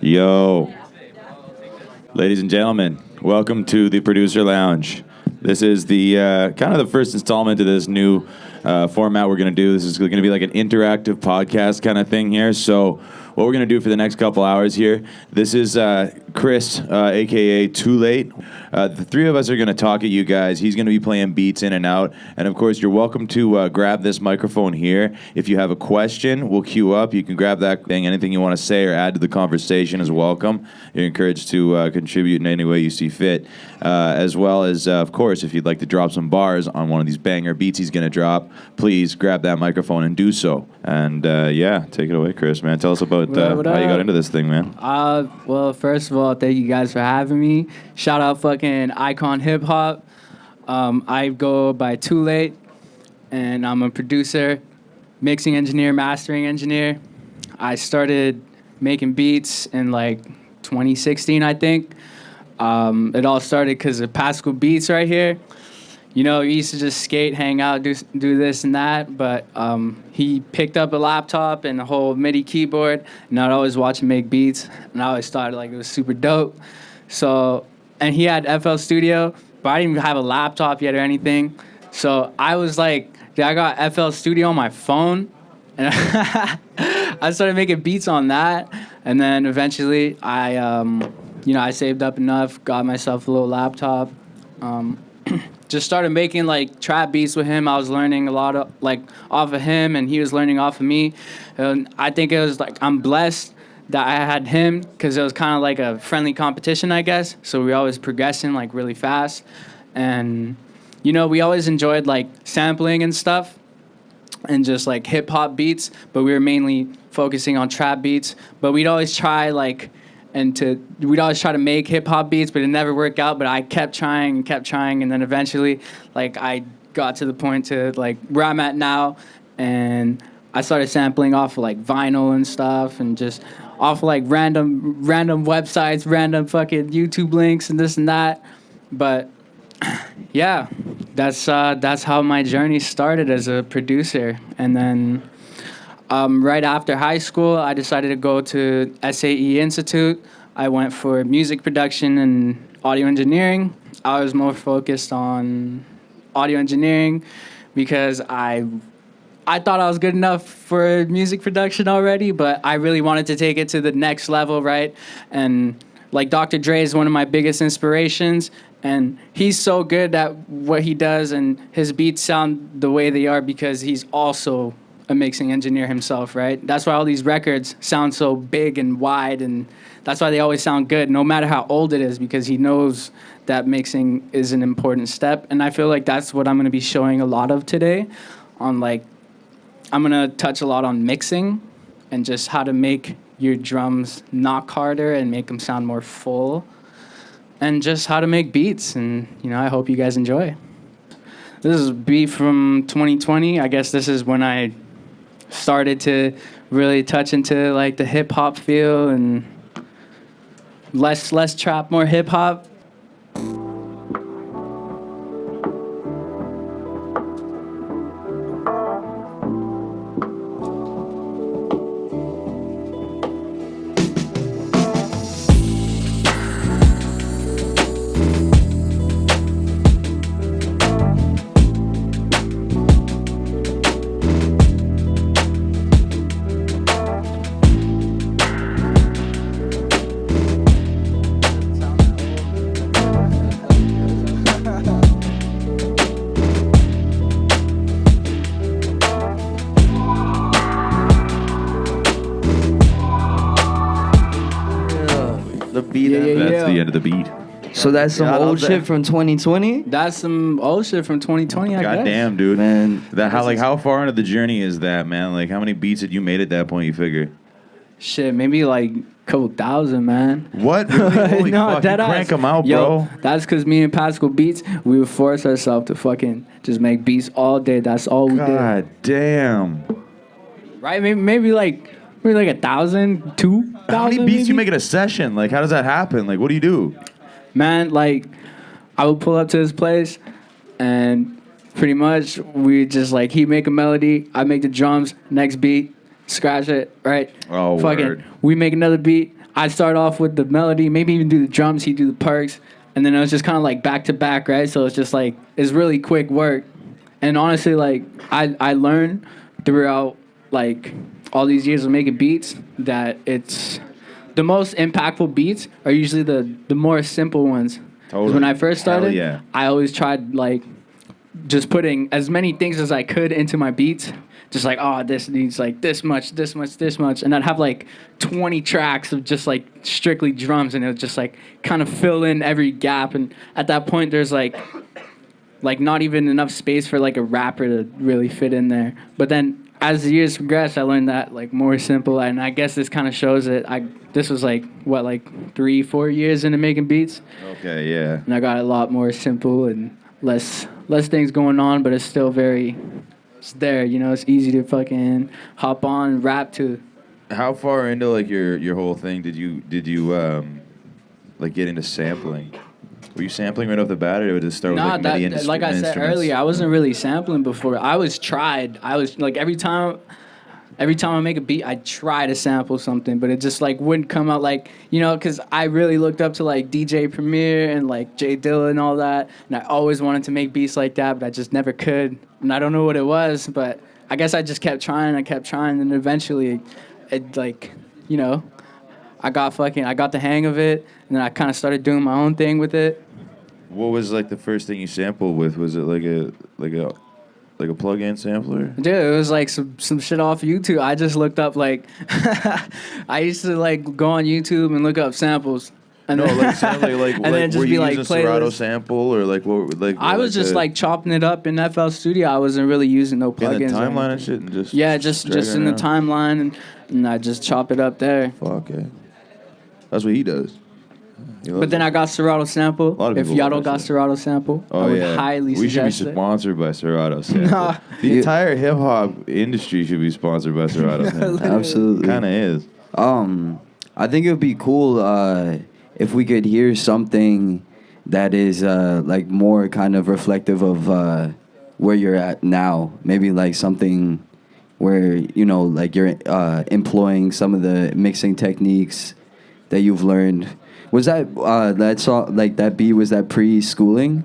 Yo, ladies and gentlemen, welcome to the Producer Lounge. This is the kind of the first installment of this new format we're going to do. This is going to be like an interactive podcast kind of thing here. So what we're going to do for the next couple hours here, this is Chris, a.k.a. TOOLATE. The three of us are going to talk at you guys. He's going to be playing beats in and out. And, of course, you're welcome to grab this microphone here. If you have a question, we'll queue up. You can grab that thing. Anything you want to say or add to the conversation is welcome. You're encouraged to contribute in any way you see fit. As well as, of course, if you'd like to drop some bars on one of these banger beats he's going to drop, please grab that microphone and do so. And, yeah, take it away, Chris, man. Tell us about how you got into this thing, man. Well, first of all, thank you guys for having me. Shout out fucking Icon Hip Hop. I go by TOOLATE, and I'm a producer, mixing engineer, mastering engineer. I started making beats in like 2016, I think. It all started because of Pascal Beats right here. You know, we used to just skate, hang out, do this and that, but he picked up a laptop and a whole MIDI keyboard, and I'd always watch him make beats, and I always thought like it was super dope. So, and he had FL Studio, but I didn't even have a laptop yet or anything. So I was like, dude, I got FL Studio on my phone, and I started making beats on that, and then eventually I saved up enough, got myself a little laptop, just started making like trap beats with him. I was learning a lot of like off of him, and he was learning off of me. And I think it was like I'm blessed that I had him because it was kind of like a friendly competition, I guess. So we always progressing like really fast, and you know we always enjoyed like sampling and stuff, and just like hip hop beats. But we were mainly focusing on trap beats. But we'd always try we'd always try to make hip-hop beats, but it never worked out. But I kept trying, and then eventually, like, I got to the point to, like, where I'm at now, and I started sampling off of, like, vinyl and stuff, and just off of, like, random websites, random fucking YouTube links, and this and that. But, yeah, that's how my journey started as a producer. And then right after high school, I decided to go to SAE Institute. I went for music production and audio engineering. I was more focused on audio engineering because I thought I was good enough for music production already, but I really wanted to take it to the next level, right? And like Dr. Dre is one of my biggest inspirations, and he's so good at what he does, and his beats sound the way they are because he's also a mixing engineer himself, right? That's why all these records sound so big and wide, and that's why they always sound good, no matter how old it is, because he knows that mixing is an important step. And I feel like that's what I'm going to be showing a lot of today. I'm going to touch a lot on mixing and just how to make your drums knock harder and make them sound more full, and just how to make beats. And, you know, I hope you guys enjoy. This is a beat from 2020. I guess this is when I started to really touch into like the hip hop feel, and less trap, more hip hop. That's the end of the beat. So that's some old shit from 2020? That's some old shit from 2020, I guess. Goddamn, dude. Man. How far into the journey is that, man? Like, how many beats had you made at that point, you figure? Shit, maybe like a couple thousand, man. What? Really? Holy no, fuck, you crank them out, Yo, bro. that's because me and Pascal Beats, we would force ourselves to fucking just make beats all day. That's all we did. God damn. Right? Maybe like 1,000, 2,000. How many beats maybe? you make in a session? Like, how does that happen? Like, what do you do? Man, like, I would pull up to his place, and pretty much we just like, he'd make a melody, I'd make the drums, next beat, scratch it, right? Oh, word. We make another beat. I start off with the melody, maybe even do the drums. He do the perks, and then it was just kind of like back to back, right? So it's just like it's really quick work. And honestly, like I learned throughout like all these years of making beats that it's the most impactful beats are usually the more simple ones. 'Cause Totally. when I first started, Yeah. I always tried like just putting as many things as I could into my beats. Just like, oh, this needs like this much, this much, this much. And I'd have like 20 tracks of just like strictly drums, and it would just like kind of fill in every gap. And at that point, there's like not even enough space for like a rapper to really fit in there. But then as the years progressed, I learned that like more simple. And I guess this kind of shows it. This was like, what, like 3-4 years into making beats? Okay, yeah. And I got a lot more simple and less things going on, but it's still it's there, you know, it's easy to fucking hop on and rap to. How far into like your whole thing did you like get into sampling? Were you sampling right off the bat, or did it start with like MIDI like I said instruments? earlier, I wasn't really sampling before. I was like every time I make a beat, I try to sample something, but it just like wouldn't come out like, you know, because I really looked up to like DJ Premier and like Jay Dilla and all that, and I always wanted to make beats like that, but I just never could, and I don't know what it was, but I guess I just kept trying, and eventually, it like, you know, I got the hang of it, and then I kind of started doing my own thing with it. What was like the first thing you sampled with? Was it like a plug-in sampler? Dude, it was like some shit off YouTube. I just looked up like I used to like go on YouTube and look up samples. And And then just were be you like using Serato playlists. sample or like what? Like I was just like chopping it up in FL Studio. I wasn't really using no in plugins. the or timeline and anything. shit, and just Yeah, just dragging in the around? timeline, and I just chop it up there. Fuck yeah, that's what he does. He loves But then it. I got Serato sample. lot of If people y'all love don't that got shit. Serato sample, I Oh would yeah, highly we should be suggest it. sponsored by Serato sample. Nah. The entire hip hop industry should be sponsored by Serato sample. Absolutely. Kind of is. I think it would be cool if we could hear something that is like more kind of reflective of where you're at now. Maybe like something where, you know, like you're employing some of the mixing techniques that you've learned. Was that song, like that beat, was that pre-schooling?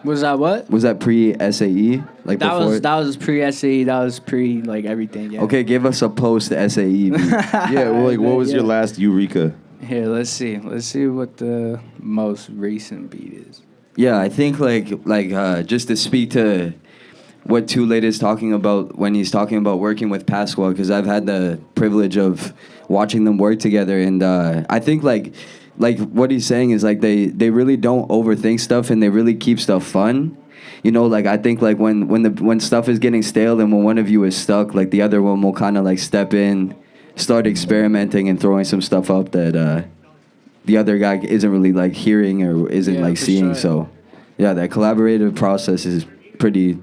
Was that what? Was that pre-SAE? Like That before? was pre-SE. That was pre like everything. Yeah. Okay, give us a post-SAE beat. Yeah, well, like what was your Yeah. last Eureka? Here, let's see. Let's see what the most recent beat is. Yeah, I think like just to speak to what TOOLATE is talking about when he's talking about working with Pasqua, because I've had the privilege of watching them work together, and I think like what he's saying is like they really don't overthink stuff, and they really keep stuff fun. You know, like I think like when stuff is getting stale and when one of you is stuck, like the other one will kind of like step in, start experimenting and throwing some stuff up that the other guy isn't really like hearing or isn't Yeah, like for seeing. sure. So yeah, that collaborative process is pretty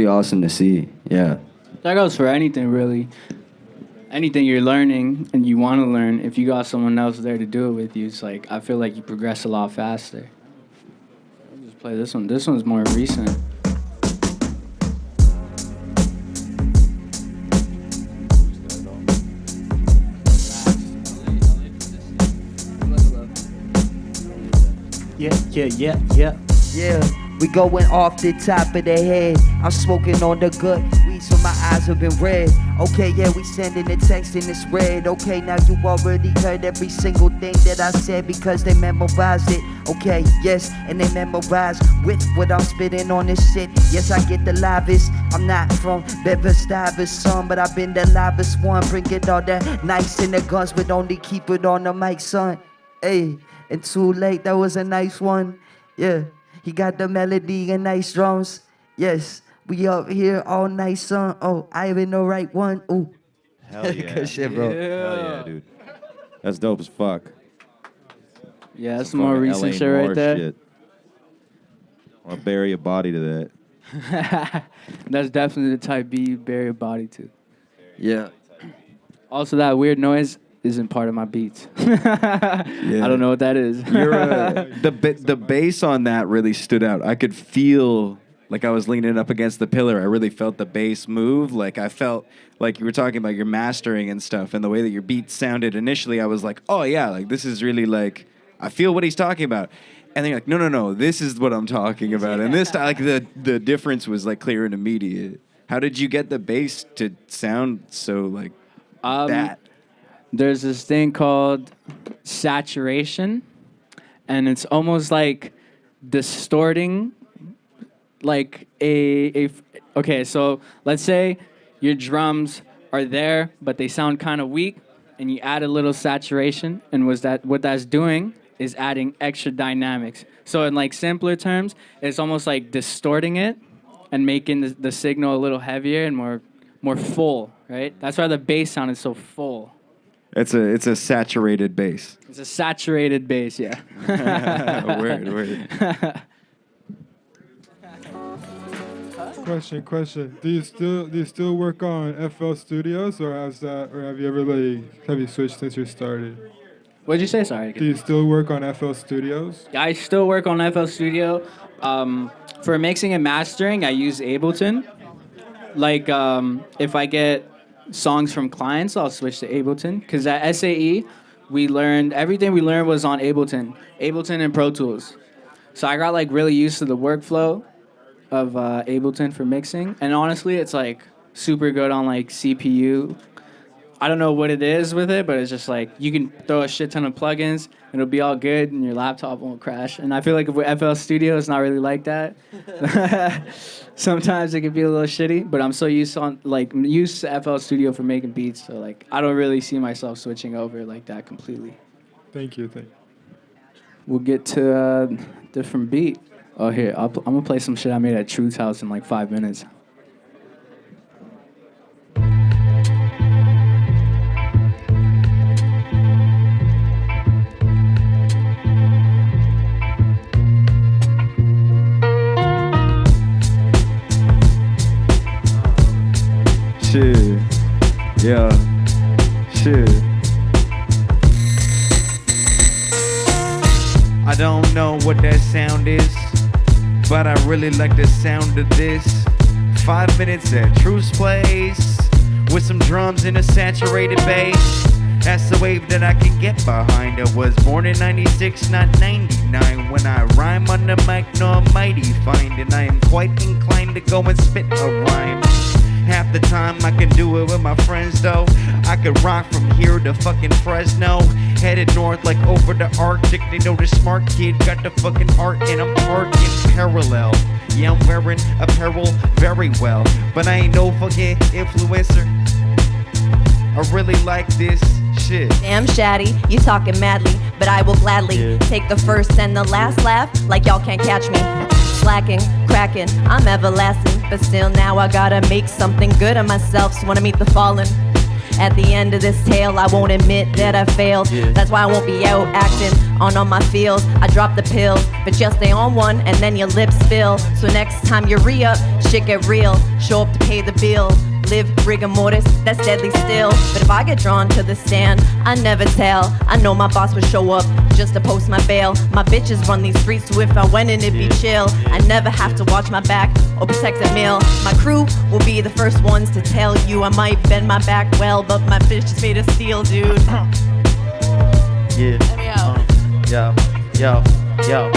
awesome to see. Yeah. That goes for anything, really. Anything you're learning and you want to learn, if you got someone else there to do it with you, it's like, I feel like you progress a lot faster. I'll just play this one. This one's more recent. Yeah. Yeah, we going off the top of the head. I'm smoking on the good weed, so my eyes have been red. Okay, yeah, we sending the text and it's red. Okay, now you already heard every single thing that I said because they memorized it. Okay, yes, and they memorized with what I'm spitting on this shit. Yes, I get the livest. I'm not from Beverstavis, son, but I've been the livest one. Bring it all that nice in the guns, but only keep it on the mic, son. Hey, and too late, that was a nice one. Yeah. He got the melody and nice drums. Yes, we up here all night, son. Oh, I even the right one. Ooh. Hell yeah. Good shit, bro. Hell yeah, dude. That's dope as fuck. Yeah, that's Some some more fucking recent LA shit right Moore there. shit. I'll bury a body to that. That's definitely the type B you bury a body to. Yeah. Also, that weird noise isn't part of my beats. I don't know what that is. The bass on that really stood out. I could feel like I was leaning up against the pillar. I really felt the bass move. Like I felt like you were talking about your mastering and stuff, and the way that your beat sounded initially. I was like, oh yeah, like this is really like I feel what he's talking about. And then you're like, no, this is what I'm talking about. And this time, like the difference was like clear and immediate. How did you get the bass to sound so like that? There's this thing called saturation, and it's almost like distorting like okay, so let's say your drums are there but they sound kind of weak, and you add a little saturation, and what that's doing is adding extra dynamics. So in like simpler terms, it's almost like distorting it and making the signal a little heavier and more full, right? That's why the bass sound is so full. It's a saturated bass. It's a saturated bass, yeah. Word. Question. Do you still work on FL Studios, or have you switched since you started? What'd you say? Sorry. Do you still work on FL Studios? I still work on FL Studio. For mixing and mastering, I use Ableton. Like, if I get songs from clients, I'll switch to Ableton. Because at SAE, everything we learned was on Ableton and Pro Tools. So I got like really used to the workflow of Ableton for mixing. And honestly, it's like super good on like CPU. I don't know what it is with it, but it's just like you can throw a shit ton of plugins and it'll be all good and your laptop won't crash. And I feel like with FL Studio, it's not really like that. Sometimes it can be a little shitty, but I'm so used to FL Studio for making beats. So like I don't really see myself switching over like that completely. Thank you. We'll get to a different beat. Oh, here, I'm gonna play some shit I made at Truth's house in like 5 minutes. Shit. Yeah. Shit. I don't know what that sound is, but I really like the sound of this. 5 minutes at Truth's place with some drums and a saturated bass. That's the wave that I can get behind. I was born in 96, not 99. When I rhyme on the mic, no, I'm mighty fine. And I am quite inclined to go and spit a rhyme. Half the time I can do it with my friends though. I could rock from here to fucking Fresno, headed north like over the Arctic. They know the smart kid got the fucking art and I'm parking parallel. Yeah, I'm wearing apparel very well, but I ain't no fucking influencer. I really like this shit. Damn Shaddy, you talking madly, but I will gladly take the first and the last laugh like y'all can't catch me. Slacking, cracking, I'm everlasting, but still now I gotta make something good of myself, so when I meet the fallen. At the end of this tale, I won't admit that I failed. That's why I won't be out acting on all my feels. I drop the pill, but just stay on one and then your lips spill. So next time you re-up, shit get real. Show up to pay the bill. Live rigor mortis, that's deadly still. But if I get drawn to the stand, I never tell. I know my boss would show up just to post my bail. My bitches run these streets, so if I went in, it'd be chill. I never have to watch my back or protect a meal. My crew will be the first ones to tell you I might bend my back well, but my bitch is made of steel, dude. Yeah. Let me out. Yo.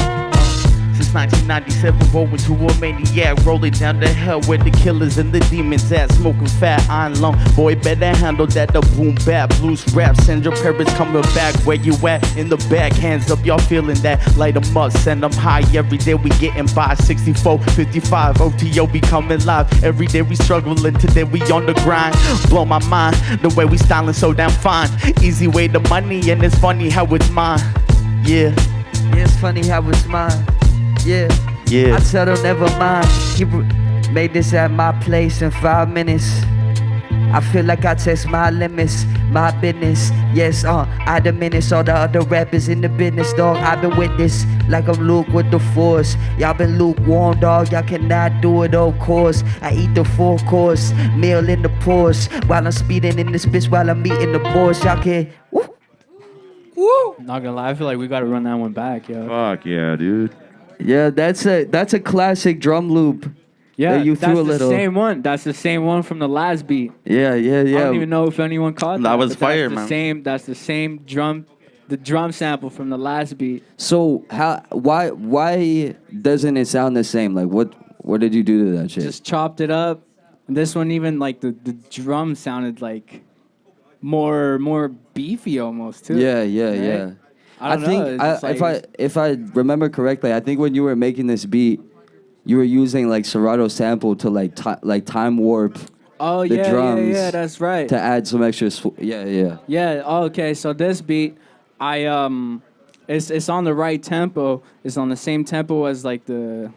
Since 1997, rolling to a maniac, rolling down the hell where the killers and the demons at, smoking fat iron lung. Boy, better handle that, the boom bap, blues rap. Send your parents coming back, where you at? In the back, hands up, y'all feeling that? Light 'em up, send 'em high. Every day we getting by. 64, 55, OTO be coming live. Every day we struggling, today we on the grind. Blow my mind, the way we styling so damn fine. Easy way to money, and it's funny how it's mine. Yeah. It's funny how it's mine. Yeah. I tell them never mind. Made this at my place in 5 minutes. I feel like I test my limits, my business. Yes, I diminish all the other rappers in the business, dog. I've been with this like I'm Luke with the Force. Y'all been lukewarm, dog. Y'all cannot do it, of course. I eat the full course, meal in the Porsche, while I'm speeding in this bitch while I'm meeting the boss. Y'all can. Woo. Not gonna lie, I feel like we gotta run that one back, yo. Fuck yeah, dude. Yeah, that's a classic drum loop. Yeah, you that's threw a the little. same one. That's the same one from the last beat. Yeah. I don't even know if anyone caught that. That was but fire, that's man. the same. That's the same drum, the drum sample from the last beat. So why doesn't it sound the same? Like what did you do to that shit? Just chopped it up. And this one even like the drum sounded like more beefy almost too. Yeah. right? I don't know. think It's just like- if I remember correctly, I think when you were making this beat, you were using like Serato sample to like time warp Oh the yeah, drums yeah, that's right. to add some extra. Yeah. Yeah. Oh, okay. So this beat, it's on the right tempo. It's on the same tempo as like the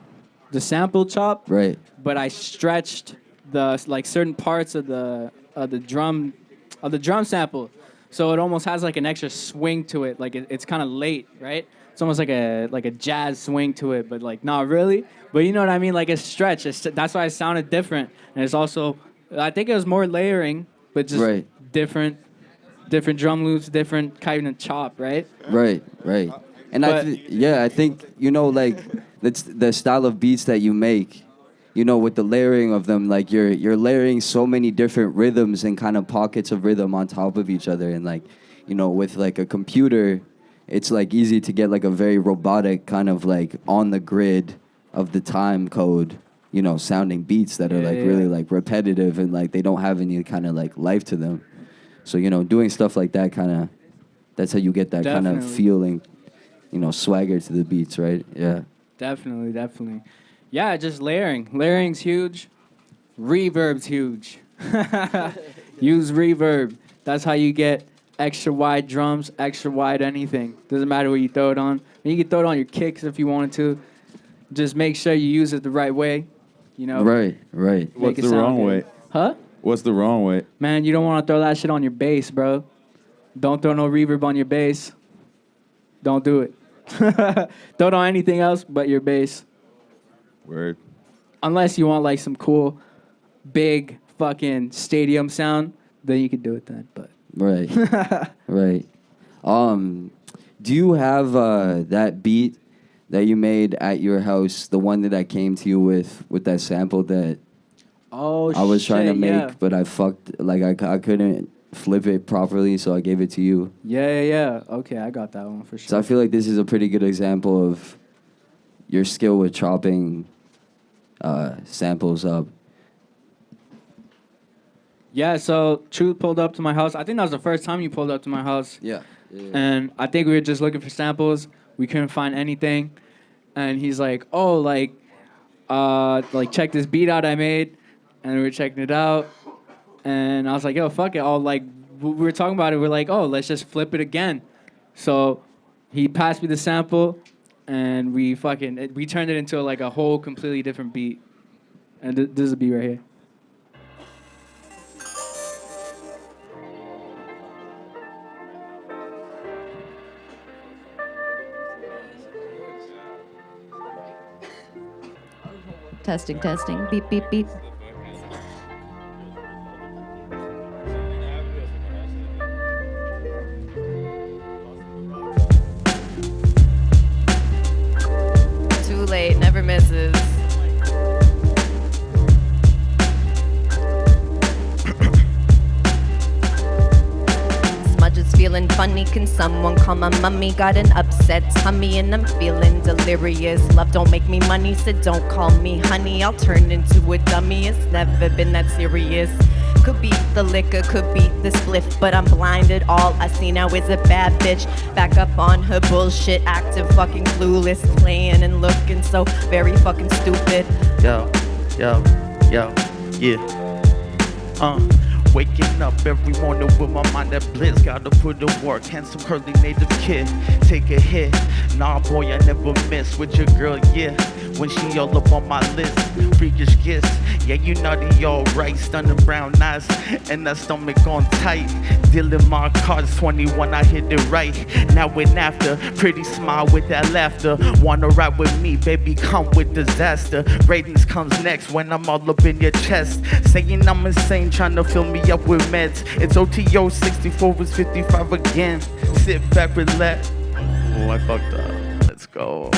sample chop. Right. But I stretched the like certain parts of the drum sample, so it almost has like an extra swing to it. Like it's kind of late, right? It's almost like a jazz swing to it, but like not really. But you know what I mean? Like it's stretched. That's why it sounded different. And it's also, I think it was more layering, but just Right. different drum loops, different kind of chop, right? Right. And But- I think like that's the style of beats that you make. With the layering of them, like you're layering so many different rhythms and kind of pockets of rhythm on top of each other, and like, with like a computer, it's like easy to get like a very robotic kind of like on the grid of the time code, sounding beats that are like really like repetitive and like they don't have any kind of like life to them. So doing stuff like that that's how you get that kind of Definitely. feeling, swagger to the beats, right? Yeah. Definitely. Yeah, just layering. Layering's huge. Reverb's huge. Use reverb. That's how you get extra wide drums, extra wide anything. Doesn't matter what you throw it on. You can throw it on your kicks if you wanted to. Just make sure you use it the right way. Right. Make What's it the sound wrong good. way? Huh? What's the wrong way? Man, you don't want to throw that shit on your bass, bro. Don't throw no reverb on your bass. Don't do it. Throw it on anything else but your bass. Word. Unless you want like some cool, big fucking stadium sound, then you could do it then. But Right. Right. Do you have that beat that you made at your house, the one that I came to you with that sample that I was trying to make, but I fucked, like I couldn't flip it properly, so I gave it to you. Yeah. Okay, I got that one for sure. So I feel like this is a pretty good example of your skill with chopping samples up. Yeah, so Truth pulled up to my house. I think that was the first time you pulled up to my house. Yeah. And I think we were just looking for samples. We couldn't find anything. And he's like, oh, like check this beat out I made. And we were checking it out. And I was like, yo, fuck it. We were talking about it. We're like, oh, let's just flip it again. So he passed me the sample. And we turned it into like a whole completely different beat. And this is a beat right here. Testing. Beep, beep, beep. Too late, never misses. Smudge is feeling funny. Can someone call my mummy? Got an upset tummy and I'm feeling delirious. Love don't make me money, so don't call me honey. I'll turn into a dummy. It's never been that serious. Could be the liquor, could be the spliff, but I'm blinded. All I see now is a bad bitch back up on her bullshit, acting fucking clueless, playing and looking so very fucking stupid. Yo, yeah. Waking up every morning with my mind at bliss. Gotta put in work, handsome curly native kid. Take a hit, nah boy I never miss with your girl, yeah. When she all up on my list, freakish gifts. Yeah, you naughty, alright, stunning brown eyes, and that stomach on tight. Dealing my cards 21, I hit it right. Now and after, pretty smile with that laughter. Wanna ride with me, baby, come with disaster. Ratings comes next when I'm all up in your chest. Saying I'm insane, trying to fill me up with meds. It's OTO 64 was 55 again. Sit back, relax. Oh, I fucked up. Let's go.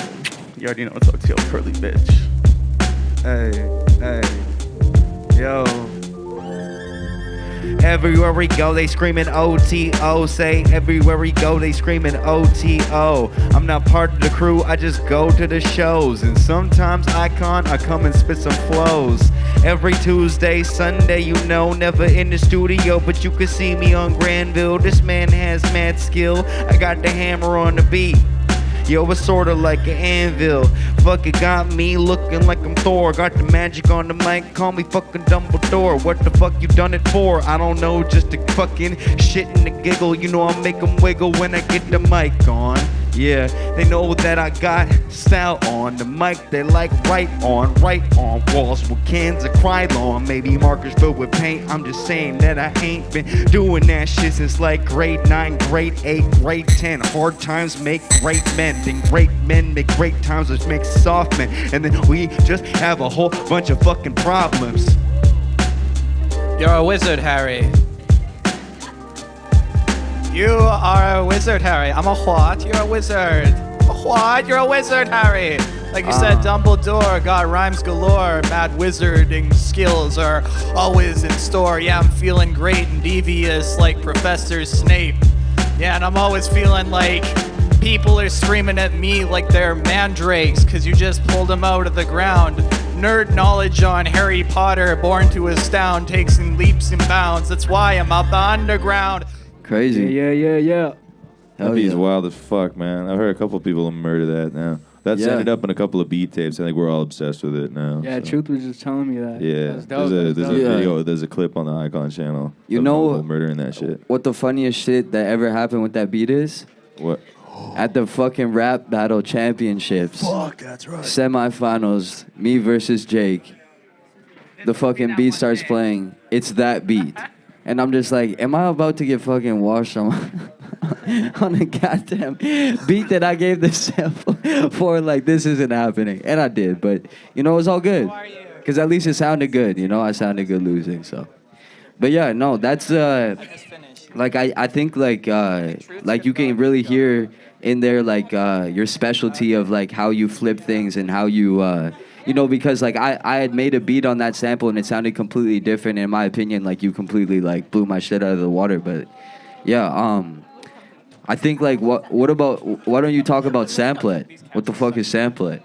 You already know it's OTO curly bitch. Hey, yo. Everywhere we go, they screaming OTO. Say everywhere we go, they screaming OTO. I'm not part of the crew, I just go to the shows. And sometimes I come and spit some flows. Every Tuesday, Sunday, you know, never in the studio, but you can see me on Granville. This man has mad skill. I got the hammer on the beat. Yo, it's sorta like an anvil. Fuck it, got me looking like I'm Thor. Got the magic on the mic, call me fucking Dumbledore. What the fuck you done it for? I don't know, just to fucking shit and a giggle. You know I make them wiggle when I get the mic on. Yeah, they know that I got style on the mic. They like right on walls with cans of Krylon. Maybe markers filled with paint. I'm just saying that I ain't been doing that shit since like grade 9, grade 8, grade 10. Hard times make great men, then great men make great times, which makes soft men. And then we just have a whole bunch of fucking problems. You're a wizard, Harry. You are a wizard, Harry. I'm a what? You're a wizard. A what? You're a wizard, Harry. Like you said, Dumbledore got rhymes galore. Mad wizarding skills are always in store. Yeah, I'm feeling great and devious like Professor Snape. Yeah, and I'm always feeling like people are screaming at me like they're mandrakes because you just pulled them out of the ground. Nerd knowledge on Harry Potter, born to astound, takes in leaps and bounds. That's why I'm up underground. Crazy. Yeah. That beat's wild as fuck, man. I've heard a couple people murder that now. That's ended up in a couple of beat tapes. I think we're all obsessed with it now. Yeah, so. Truth was just telling me that. Yeah, That's dope. there's a That's dope. video, there's a clip on the Icon channel. You of know people murdering that shit. What the funniest shit that ever happened with that beat is? What? At the fucking rap battle championships. Fuck, that's right. Semifinals, me versus Jake. The fucking beat starts playing. It's that beat. And I'm just like, am I about to get fucking washed on a goddamn beat that I gave this sample for? Like, this isn't happening. And I did, but, you know, it was all good. Because at least it sounded good, you know? I sounded good losing, so. But yeah, no, that's, like, I think, like you can really hear in there, like, your specialty of, like, how you flip things and how you, you know, because, like, I had made a beat on that sample and it sounded completely different. In my opinion, like, you completely, like, blew my shit out of the water. But, yeah, I think, like, what about, why don't you talk about samplet? What the fuck is samplet?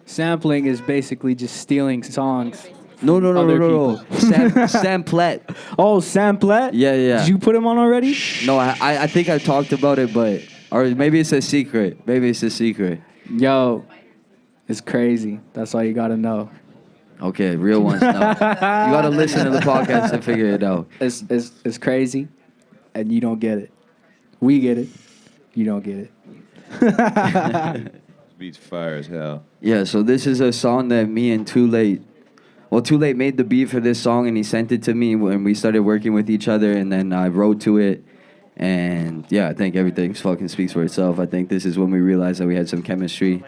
Sampling is basically just stealing songs. No. Other Samplet. Oh, samplet? Yeah. Did you put him on already? No, I think I talked about it, but, or maybe it's a secret. Yo, it's crazy. That's all you gotta know. Okay, real ones know. You gotta listen to the podcast to figure it out. It's crazy, and you don't get it. We get it. You don't get it. Beats fire as hell. Yeah, so this is a song that me and TOOLATE made the beat for this song, and he sent it to me when we started working with each other, and then I wrote to it. And yeah, I think everything fucking speaks for itself. I think this is when we realized that we had some chemistry.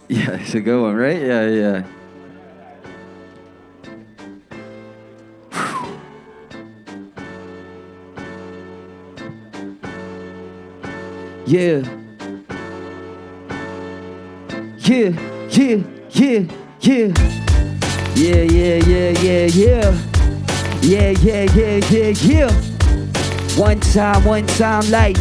Yeah, it's a good one, right? Yeah. Yeah. One time, like,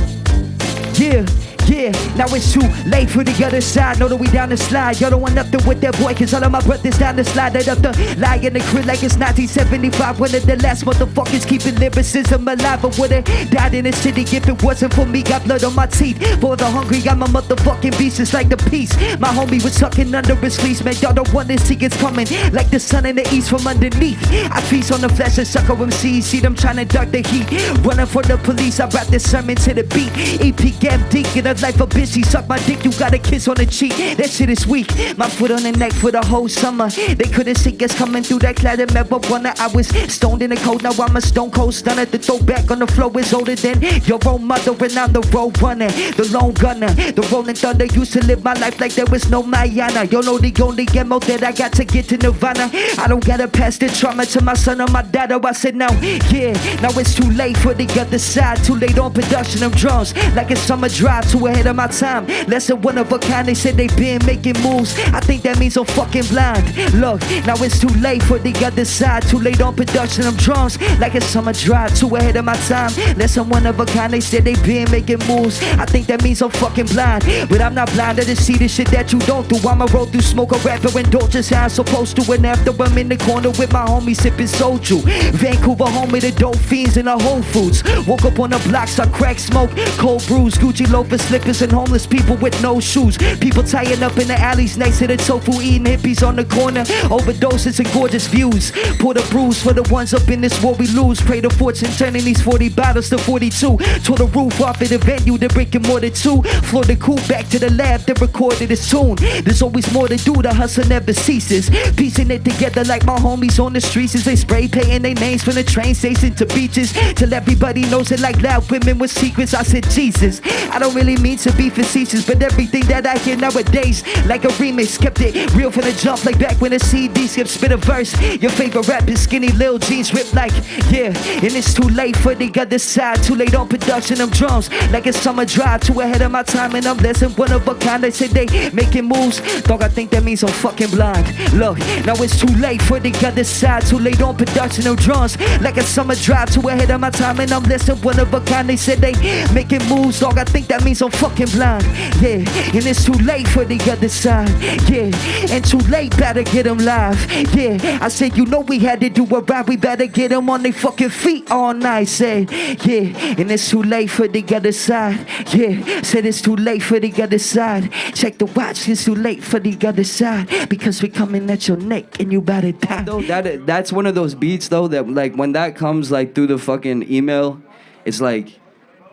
yeah. Now it's too late for the other side. Know that we down the slide. Y'all don't want nothing with that boy, cause all of my brothers down the slide. Light up the lie in the crib like it's 1975. One of the last motherfuckers keeping lyricism alive. I would've died in the city if it wasn't for me. Got blood on my teeth. For the hungry, I'm a motherfucking beast. It's like the peace. My homie was sucking under his fleece. Man, y'all don't want to see it's coming. Like the sun in the east from underneath. I feast on the flesh and sucker MCs. See them trying to duck the heat. Running for the police. I rap this sermon to the beat. EPMD, get a life a bitch, he suck my dick, you got a kiss on the cheek. That shit is weak. My foot on the neck for the whole summer. They couldn't see us coming through that cloud of marijuana. I was stoned in the cold, now I'm a stone cold stunner. The throwback on the floor is older than your own mother, and I'm the road runner, the lone gunner, the rolling thunder. Used to live my life like there was no Mayana. You know the only ammo that I got to get to Nirvana. I don't gotta pass the trauma to my son or my daughter. I said no, yeah, now it's too late for the other side. Too late on production of drums, like a summer drive to too ahead of my time. Less than one of a kind, they said they been making moves. I think that means I'm fucking blind. Look, now it's too late for the other side. Too late on production of drums, like a summer drive. Too ahead of my time. Less than one of a kind, they said they been making moves. I think that means I'm fucking blind. But I'm not blind, I just see the shit that you don't do. I'ma roll through smoke, a rapper, and don't just how I'm supposed to. And after I'm in the corner with my homies sipping soju. Vancouver, home of the dope fiends in the Whole Foods. Woke up on the blocks, I crack smoke, cold brews, Gucci loafers, slippers, and homeless people with no shoes. People tying up in the alleys next to the tofu, eating hippies on the corner. Overdoses and gorgeous views. Pour the bruise for the ones up in this war we lose. Pray the fortune, turning these 40 bottles to 42. Tore the roof off at the venue, they're breaking more than two. Floor the coupe back to the lab, they recorded this tune. There's always more to do, the hustle never ceases. Piecing it together like my homies on the streets as they spray painting their names from the train station to beaches. Till everybody knows it like loud women with secrets. I said Jesus, I don't really mean to be facetious, but everything that I hear nowadays, like a remix, kept it real from the jump, like back when the CD skipped spit a verse. Your favorite rapper, skinny little jeans ripped like, yeah. And it's too late for the other side, too late on production of drums, like a summer drive, too ahead of my time, and I'm less than one of a kind. They said they making moves, dog, I think that means I'm fucking blind. Look, now it's too late for the other side, too late on production of drums, like a summer drive, too ahead of my time, and I'm less than one of a kind. They said they making moves, dog, I think that means I'm fucking blind. Yeah, and it's too late for the other side. Yeah, and too late, better get them live. Yeah, I said you know we had to do a rap, we better get them on their fucking feet all night. Said, yeah, and it's too late for the other side. Yeah, said it's too late for the other side. Check the watch, it's too late for the other side, because we coming at your neck and you better die. Though that's one of those beats though that like when that comes like through the fucking email, it's like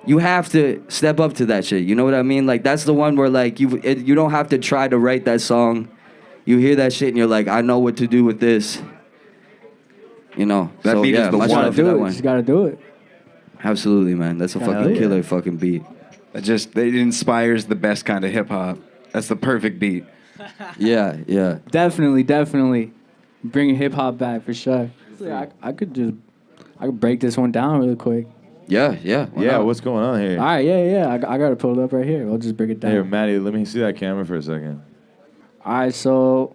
you have to step up to that shit. You know what I mean? Like that's the one where like you don't have to try to write that song. You hear that shit and you're like, I know what to do with this. You know, that so, beat yeah, is the much one. love for that You one. just gotta do it. Absolutely, man. That's a fucking yeah. killer fucking beat. It inspires the best kind of hip hop. That's the perfect beat. Yeah, yeah. Definitely. Bringing hip hop back for sure. I could break this one down really quick. Yeah. Why Yeah, not? what's going on here? All right, yeah. I got to pull it up right here. I'll just break it down. Hey, Maddie, let me see that camera for a second. All right, so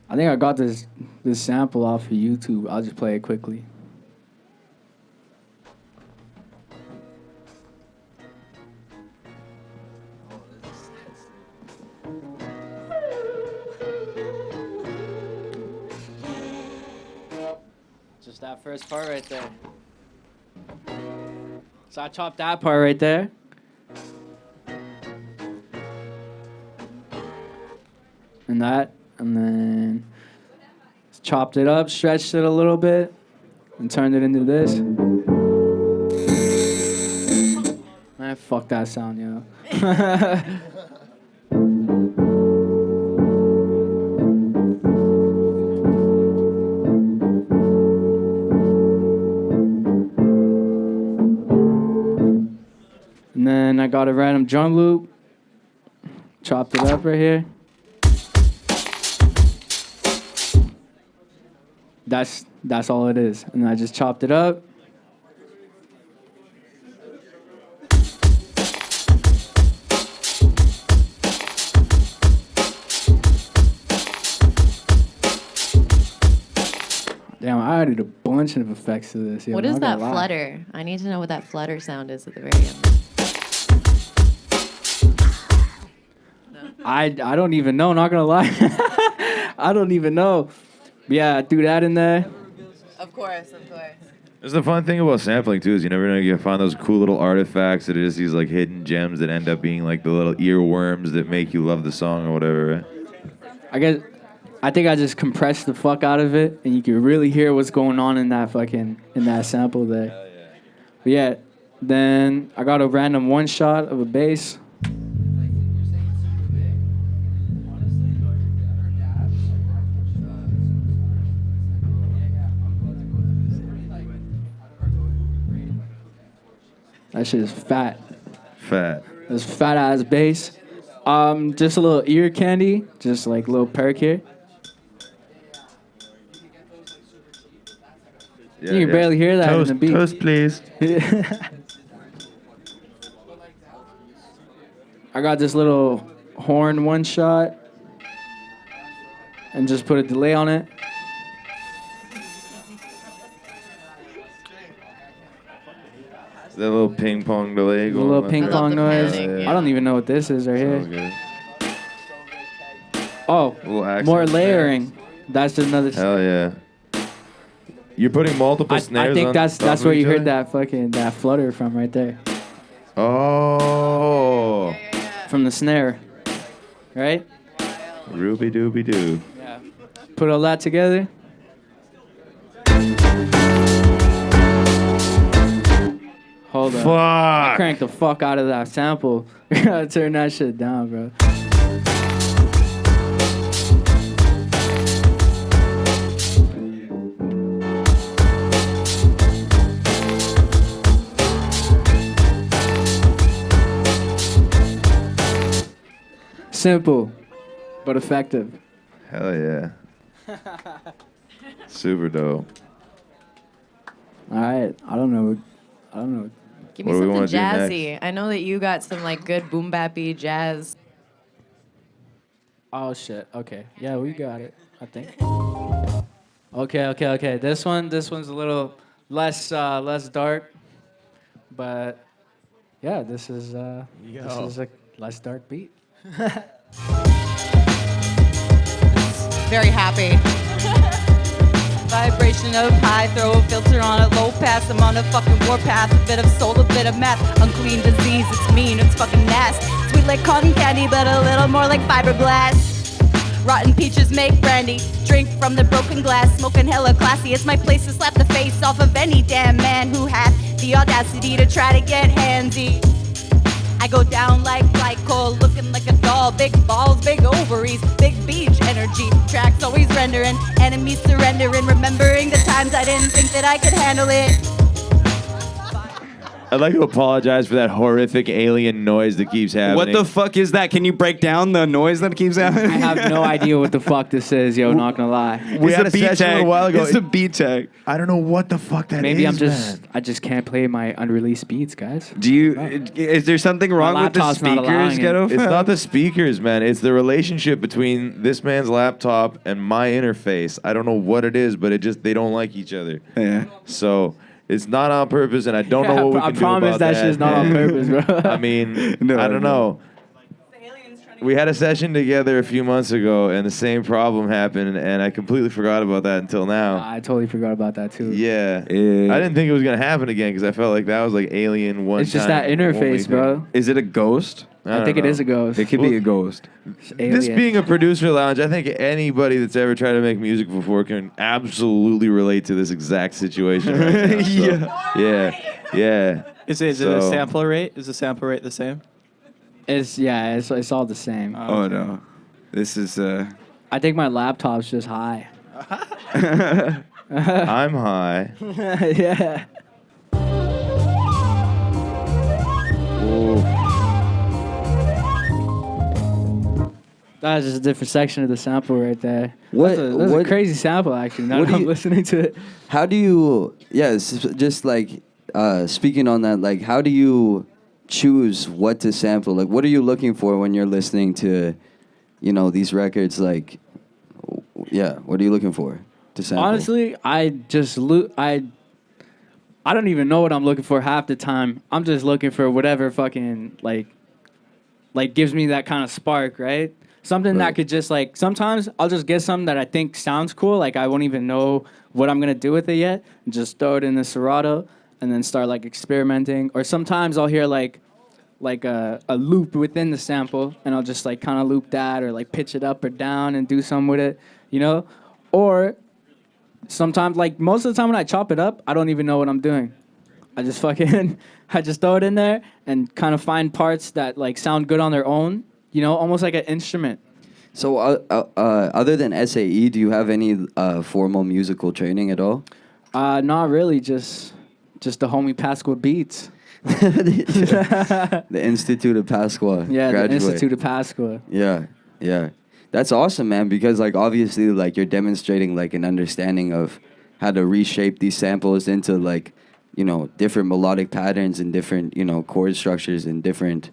I think I got this sample off of YouTube. I'll just play it quickly. Just that first part right there. So I chopped that part right there. And then chopped it up, stretched it a little bit, and turned it into this. Man, fuck that sound, yo. And then I got a random drum loop, chopped it up right here. That's all it is. And I just chopped it up. Damn, I added a bunch of effects to this. What is that flutter? I need to know what that flutter sound is at the very end. I don't even know, not gonna lie. I don't even know. Yeah, I threw that in there. Of course. That's the fun thing about sampling too, is you never know, you find those cool little artifacts that are just these like hidden gems that end up being like the little earworms that make you love the song or whatever, right? I think I just compressed the fuck out of it, and you can really hear what's going on in that sample there. Hell yeah. But yeah, then I got a random one shot of a bass. That shit is fat. That's fat ass bass. Just a little ear candy, just like a little perk here. Yeah, You can barely hear that in the beat. Toast, please. I got this little horn one shot and just put a delay on it. That little ping pong delay A going little on. ping pong noise. Yeah. I don't even know what this is right Sounds here. good. Oh, Little accent more snare. layering. That's another. Hell yeah. You're putting multiple snares I think on that's top of where each you heard other? that flutter from right there. Oh. From the snare. Right? Ruby dooby doo. Yeah. Put all that together. Hold on. I Fuck. cranked the fuck out of that sample. We gotta turn that shit down, bro. Simple, but effective. Hell yeah. Super dope. All right. I don't know. Give me What do we something wanna do jazzy. I know that you got some like good boom bappy jazz. Oh shit. Okay. Yeah, we got it. I think. Okay. This one's a little less dark, but yeah, this is a less dark beat. Very happy. Vibration of high, throw a filter on it, low pass. I'm on a fucking warpath. A bit of soul, a bit of math. Unclean disease, it's mean, it's fucking nasty. Sweet like cotton candy, but a little more like fiberglass. Rotten peaches make brandy. Drink from the broken glass, smoking hella classy. It's my place to slap the face off of any damn man who had the audacity to try to get handsy. I go down like glycol, looking like a doll. Big balls, big ovaries, big beach energy. Tracks always rendering, enemies surrendering. Remembering the times I didn't think that I could handle it. I'd like to apologize for that horrific alien noise that keeps happening. What the fuck is that? Can you break down the noise that keeps happening? I have no idea what the fuck this is, yo. Not gonna lie. We It's had a a beat session tag. a while ago. It's a beat tag. I don't know what the fuck that is. Maybe man. I just can't play my unreleased beats, guys. Do you? Is there something wrong with the laptop's not allowing speakers, it. Ghetto It's Fam? not the speakers, man. It's the relationship between this man's laptop and my interface. I don't know what it is, but they don't like each other. Yeah. So it's not on purpose, and I don't know what we I can do promise about that shit's not on purpose, bro. I mean, No, I don't know. We had a session together a few months ago, and the same problem happened, and I completely forgot about that until now. I totally forgot about that too. Yeah. I didn't think it was gonna happen again because I felt like that was like alien one. It's just that time interface, only bro. thing. Is it a ghost? I think it is a ghost. It could be a ghost. This being a producer lounge, I think anybody that's ever tried to make music before can absolutely relate to this exact situation right now. So, yeah. Is it So- a sampler rate? Is the sample rate the same? It's all the same. Oh no, this is I think my laptop's just high. I'm high. Yeah. Ooh. That was just a different section of the sample right there. What- That's a what- crazy sample, actually. Now what that do I'm you- listening to it. How do you? Yes, just like speaking on that. Like, how do you choose what to sample? Like, what are you looking for when you're listening to, these records? Like, yeah, what are you looking for to sample? Honestly, I don't even know what I'm looking for half the time. I'm just looking for whatever fucking like gives me that kind of spark, right? Something that could just sometimes I'll just get something that I think sounds cool, like I won't even know what I'm gonna do with it yet, and just throw it in the Serato and then start experimenting. Or sometimes I'll hear a loop within the sample, and I'll just kind of loop that or pitch it up or down and do something with it, Or sometimes, most of the time when I chop it up, I don't even know what I'm doing. I just I just throw it in there and kind of find parts that sound good on their own, almost like an instrument. So, other than SAE, do you have any formal musical training at all? Not really, just the homie Pasqua Beats. The Institute of Pasqua. Yeah, graduate. the Institute of Pasqua. Yeah. That's awesome, man, because obviously you're demonstrating an understanding of how to reshape these samples into different melodic patterns and different chord structures and different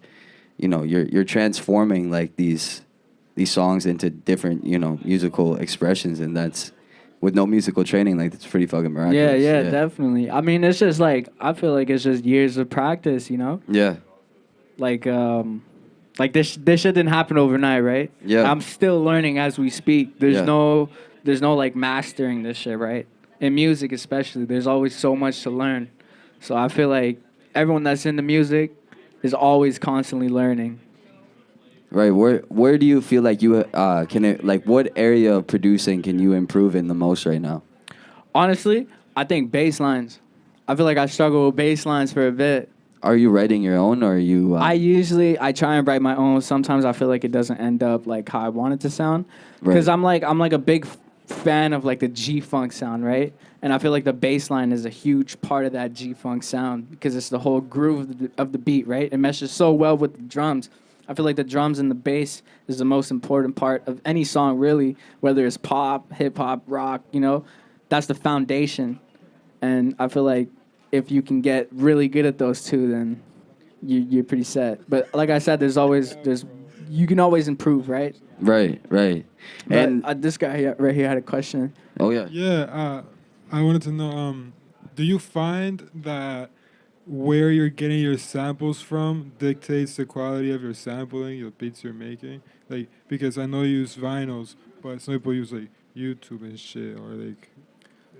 you're transforming like these songs into different musical expressions, and that's with no musical training, like that's pretty fucking miraculous. Yeah, definitely. I mean, it's just like I feel like it's just years of practice, Yeah. Like this shit didn't happen overnight, right? Yeah. I'm still learning as we speak. There's Yeah. no like mastering this shit, right? In music especially, there's always so much to learn. So I feel like everyone that's into music is always constantly learning. Right. Where do you feel like you what area of producing can you improve in the most right now? Honestly, I think bass lines. I feel like I struggle with bass lines for a bit. Are you writing your own, or are you? I try and write my own. Sometimes I feel like it doesn't end up like how I want it to sound, because I'm like a big fan of like the G-funk sound, right? And I feel like the bass line is a huge part of that G-funk sound because it's the whole groove of the beat, right? It meshes so well with the drums. I feel like the drums and the bass is the most important part of any song, really, whether it's pop, hip hop, rock. That's the foundation, and I feel like if you can get really good at those two, then you're pretty set. But like I said, you can always improve, right? Right. But, And this guy right here had a question. oh yeah. Yeah, I wanted to know, do you find that where you're getting your samples from dictates the quality of your sampling, the beats you're making? Like, because I know you use vinyls, but some people use like YouTube and shit, or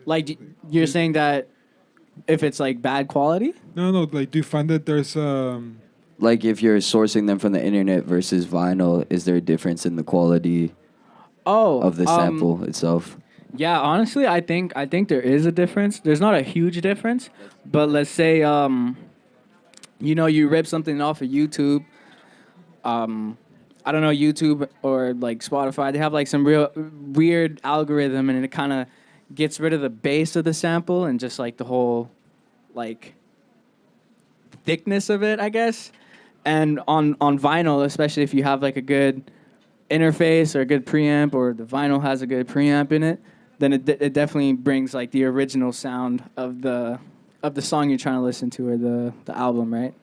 Like you're saying that if it's like bad quality? No, like, do you find that there's Like if you're sourcing them from the internet versus vinyl, is there a difference in the quality of the sample itself? Yeah, honestly, I think there is a difference. There's not a huge difference, but let's say you rip something off of YouTube. I don't know, YouTube or like Spotify, they have like some real weird algorithm, and it kind of gets rid of the base of the sample and just like the whole like thickness of it, I guess. And on vinyl, especially if you have like a good interface or a good preamp, or the vinyl has a good preamp in it, then it definitely brings like the original sound of the song you're trying to listen to, or the album, right?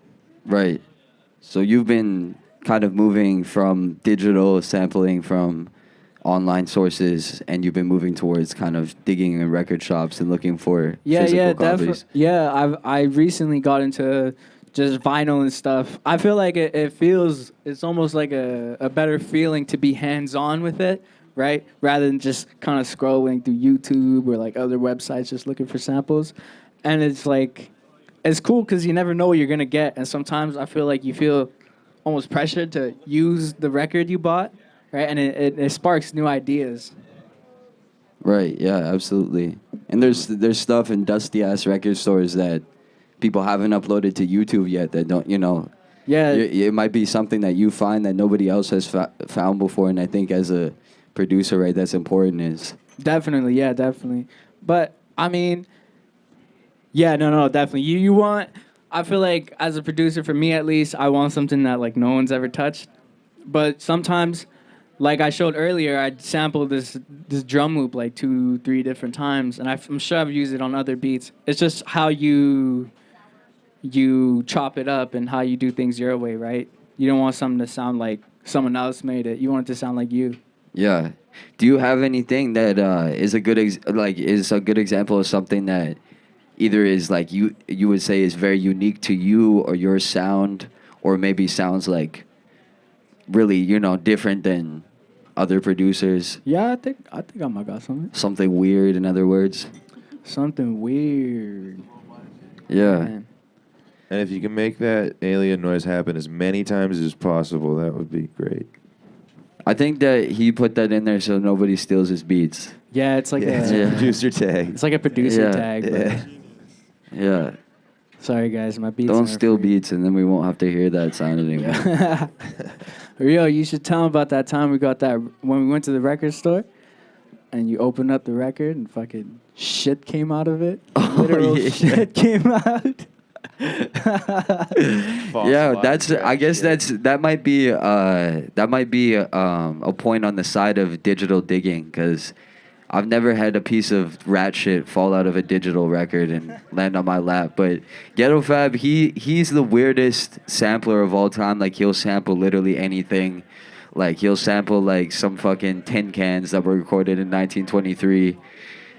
Right. So you've been kind of moving from digital sampling from online sources, and you've been moving towards kind of digging in record shops and looking for physical copies. Yeah, I recently got into just vinyl and stuff. I feel like it's almost like a better feeling to be hands-on with it, right? Rather than just kind of scrolling through YouTube or like other websites just looking for samples. And it's like, it's cool because you never know what you're going to get. And sometimes I feel like you feel almost pressured to use the record you bought, right? And it sparks new ideas. Right, yeah, absolutely. And there's stuff in dusty-ass record stores that people haven't uploaded to YouTube yet that don't, Yeah. It might be something that you find that nobody else has found before, and I think as a producer, right, that's important is... Definitely, yeah, definitely. But, I mean, yeah, no, definitely. You want... I feel like, as a producer, for me at least, I want something that, like, no one's ever touched. But sometimes, like I showed earlier, I sampled this drum loop, like, 2-3 different times, and I'm sure I've used it on other beats. It's just how you chop it up and how you do things your way, right? You don't want something to sound like someone else made it. You want it to sound like you. Yeah. Do you have anything that is a good example of something that either is like you would say is very unique to you or your sound, or maybe sounds like really different than other producers? Yeah, I think I might got something. Something weird, in other words. Something weird. Yeah. Man. And if you can make that alien noise happen as many times as possible, that would be great. I think that he put that in there so nobody steals his beats. Yeah, it's like It's a producer tag. It's like a producer tag. Yeah. Yeah. Sorry, guys, my beats. Don't steal beats, and then we won't have to hear that sound anymore. Yo, you should tell him about that time we got that when we went to the record store, and you opened up the record and fucking shit came out of it. Literal shit came out. Yeah, that might be a point on the side of digital digging, because I've never had a piece of rat shit fall out of a digital record and land on my lap. But Ghetto Fab, he's the weirdest sampler of all time. Like, he'll sample literally anything. Like, he'll sample, like, some fucking tin cans that were recorded in 1923.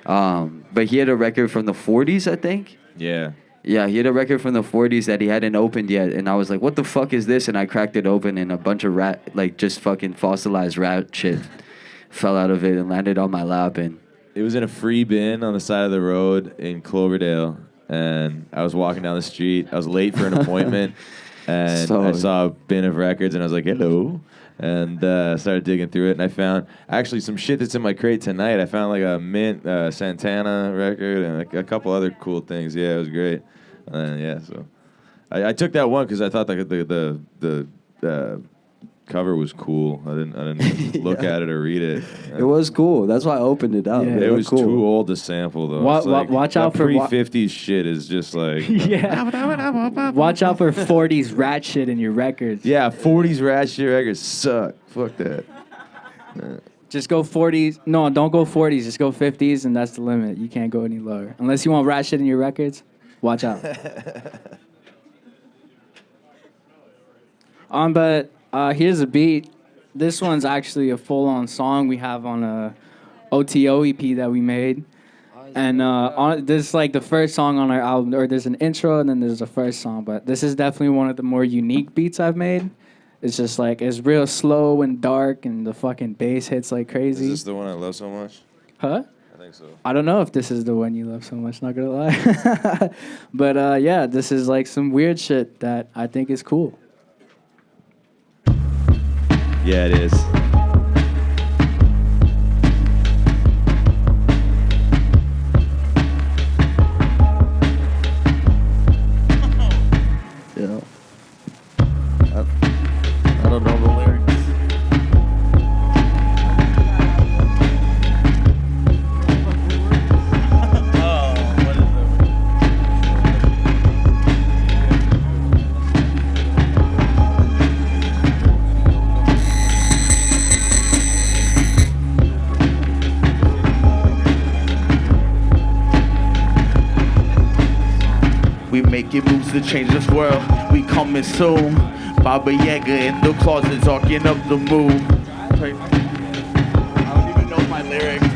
But he had a record from the 40s, I think. Yeah. Yeah, he had a record from the 40s that he hadn't opened yet. And I was like, what the fuck is this? And I cracked it open, and a bunch of rat, like, just fucking fossilized rat shit fell out of it and landed on my lap. And it was in a free bin on the side of the road in Cloverdale, and I was walking down the street. I was late for an appointment, and I saw a bin of records, and I was like, hello, and started digging through it, and I found actually some shit that's in my crate tonight. I found like a Mint Santana record and a couple other cool things. Yeah, it was great. Yeah, so I took that one because I thought the cover was cool. I didn't look at it or read it. It was cool. That's why I opened it up. Yeah. It was cool. too old to sample though. Watch out for pre-50s shit is just like yeah. Watch out for 40s rat shit in your records. Yeah, 40s rat shit records suck. Fuck that. Just go 40s. No, don't go 40s. Just go 50s, and that's the limit. You can't go any lower unless you want rat shit in your records. Watch out. But here's a beat. This one's actually a full-on song we have on a OTO EP that we made. And this is like the first song on our album, or there's an intro and then there's the first song. But this is definitely one of the more unique beats I've made. It's just like, it's real slow and dark, and the fucking bass hits like crazy. Is this the one I love so much? Huh? I think so. I don't know if this is the one you love so much, not gonna lie. But yeah, this is like some weird shit that I think is cool. Yeah, it is. Yeah. I don't know the lyrics. We making moves to change this world. We coming soon. Baba Yaga in the closet talking up the mood. I don't even know my lyrics.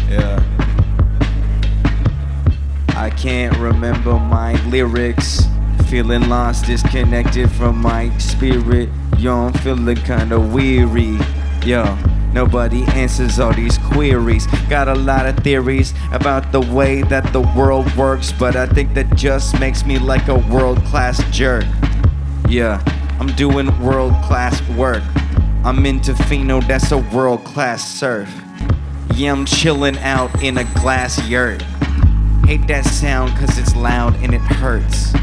Yeah. I can't remember my lyrics. Feeling lost, disconnected from my spirit. Yo, I'm feeling kinda weary. Yo, nobody answers all these queries. Got a lot of theories about the way that the world works, but I think that just makes me like a world-class jerk. Yeah, I'm doing world-class work. I'm into Fino, that's a world-class surf. Yeah, I'm chilling out in a glass yurt. Hate that sound cause it's loud and it hurts.